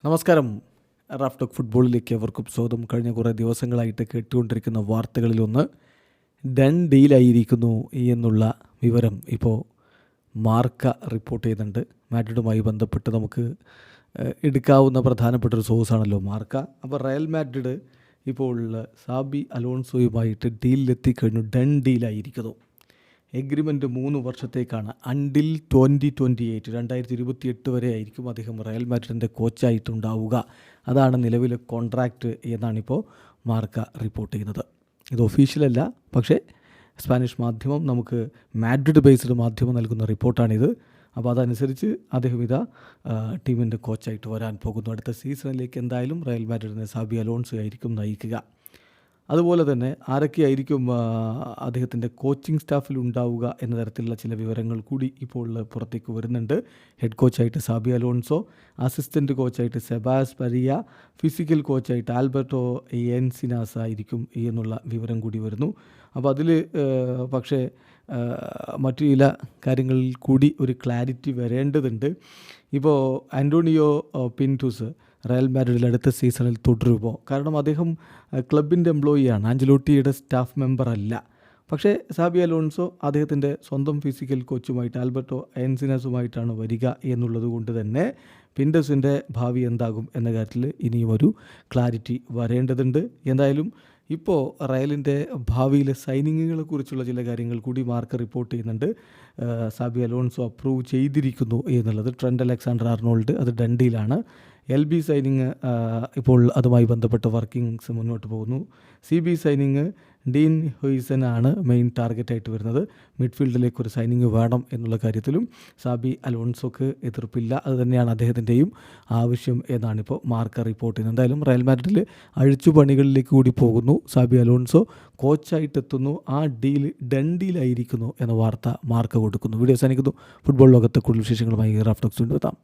നമസ്കാരം. Raf talk ഫുട്ബോളിലേക്ക് അവർക്കും സ്വാഗതം. കഴിഞ്ഞ കുറേ ദിവസങ്ങളായിട്ട് കേട്ടുകൊണ്ടിരിക്കുന്ന വാർത്തകളിലൊന്ന് ഡൺ ഡീലായിരിക്കുന്നു എന്നുള്ള വിവരം ഇപ്പോൾ മാർക്ക റിപ്പോർട്ട് ചെയ്യുന്നുണ്ട്. മാഡ്രിഡുമായി ബന്ധപ്പെട്ട് നമുക്ക് എടുക്കാവുന്ന പ്രധാനപ്പെട്ട ഒരു സോഴ്സാണല്ലോ മാർക്ക. അപ്പോൾ റയൽ മാഡ്രിഡ് ഇപ്പോൾ സാബി അലോൺസോയുമായിട്ട് ഡീലിലെത്തിക്കഴിഞ്ഞു. ഡൺ ഡീലായിരിക്കുന്നു. എഗ്രിമെൻറ്റ് 3 വർഷത്തേക്കാണ്. അണ്ടിൽ 2028 2028 വരെ ആയിരിക്കും അദ്ദേഹം റയൽ മാഡ്രിഡിൻ്റെ കോച്ചായിട്ടുണ്ടാവുക. അതാണ് നിലവിലെ കോൺട്രാക്റ്റ് എന്നാണിപ്പോൾ മാർക്ക റിപ്പോർട്ട് ചെയ്യുന്നത്. ഇത് ഒഫീഷ്യലല്ല, പക്ഷേ സ്പാനിഷ് മാധ്യമം, നമുക്ക് മാഡ്രിഡ് ബേസ്ഡ് മാധ്യമം നൽകുന്ന റിപ്പോർട്ടാണിത്. അപ്പോൾ അതനുസരിച്ച് അദ്ദേഹം ടീമിൻ്റെ കോച്ചായിട്ട് വരാൻ പോകുന്നു. അടുത്ത സീസണിലേക്ക് എന്തായാലും റയൽ മാഡ്രിഡിനെ സാബി അലോൺസോ ആയിരിക്കും നയിക്കുക. അതുപോലെ തന്നെ ആരൊക്കെയായിരിക്കും അദ്ദേഹത്തിൻ്റെ കോച്ചിങ് സ്റ്റാഫിൽ ഉണ്ടാവുക എന്ന തരത്തിലുള്ള ചില വിവരങ്ങൾ കൂടി ഇപ്പോൾ പുറത്തേക്ക് വരുന്നുണ്ട്. ഹെഡ് കോച്ചായിട്ട് സാബി അലോൺസോ, അസിസ്റ്റൻറ്റ് കോച്ചായിട്ട് സെബാസ് പരിയ, ഫിസിക്കൽ കോച്ചായിട്ട് ആൽബർട്ടോ എൻസിനാസ് ആയിരിക്കും എന്നുള്ള വിവരം കൂടി വരുന്നു. അപ്പോൾ അതിൽ പക്ഷേ മറ്റു ചില കാര്യങ്ങളിൽ കൂടി ഒരു ക്ലാരിറ്റി വരേണ്ടതുണ്ട്. ഇപ്പോൾ ആൻ്റോണിയോ പിൻറ്റൂസ് റയൽ മാഡ്രിഡിൽ അടുത്ത സീസണിൽ തുടരുമോ? കാരണം അദ്ദേഹം ക്ലബിൻ്റെ എംപ്ലോയിയാണ്, ആഞ്ചലോട്ടിയുടെ സ്റ്റാഫ് മെമ്പർ അല്ല. പക്ഷേ സാബി അലോൺസോ അദ്ദേഹത്തിൻ്റെ സ്വന്തം ഫിസിക്കൽ കോച്ചുമായിട്ട് ആൽബർട്ടോ എൻസിനാസുമായിട്ടാണ് വരിക എന്നുള്ളത് കൊണ്ട് തന്നെ പിൻറ്റസിൻ്റെ ഭാവി എന്താകും എന്ന കാര്യത്തിൽ ഇനിയും ഒരു ക്ലാരിറ്റി വരേണ്ടതുണ്ട്. എന്തായാലും ഇപ്പോൾ റയലിൻ്റെ ഭാവിയിലെ സൈനിങ്ങുകളെ കുറിച്ചുള്ള ചില കാര്യങ്ങൾ കൂടി മാർക്ക് റിപ്പോർട്ട് ചെയ്യുന്നുണ്ട്. സാബി അലോൺസോ അപ്രൂവ് ചെയ്തിരിക്കുന്നു എന്നുള്ളത്. ട്രെൻഡ് അലക്സാണ്ടർ ആർണോൾഡ് അത് ഡണ്ടിയിലാണ്. LB സൈനിങ് ഇപ്പോൾ അതുമായി ബന്ധപ്പെട്ട വർക്കിങ്സ് മുന്നോട്ട് പോകുന്നു. CB സൈനിങ് ഡീൻ ഹൊയ്സൻ ആണ് മെയിൻ ടാർഗറ്റായിട്ട് വരുന്നത്. മിഡ്ഫീൽഡിലേക്ക് ഒരു സൈനിങ് വേണം എന്നുള്ള കാര്യത്തിലും സാബി അലോൺസോക്ക് എതിർപ്പില്ല. അതുതന്നെയാണ് അദ്ദേഹത്തിൻ്റെയും ആവശ്യം എന്നാണിപ്പോൾ മാർക്ക റിപ്പോർട്ട് ചെയ്യുന്നത്. എന്തായാലും റയൽ മാഡ്രിഡിൽ അഴിച്ചുപണികളിലേക്ക് കൂടി പോകുന്നു. സാബി അലോൺസോ കോച്ചായിട്ടെത്തുന്നു. ആ ഡീൽ ഡൺ ഡീലായിരിക്കുന്നു എന്ന വാർത്ത മാർക്ക കൊടുക്കുന്നു. വീഡിയോ അവസാനിക്കുന്നു. ഫുട്ബോൾ ലോകത്തെ കൂടുതൽ വിശേഷങ്ങളുമായി റാഫ് ടോക്സ് കൊണ്ടുവെത്താം.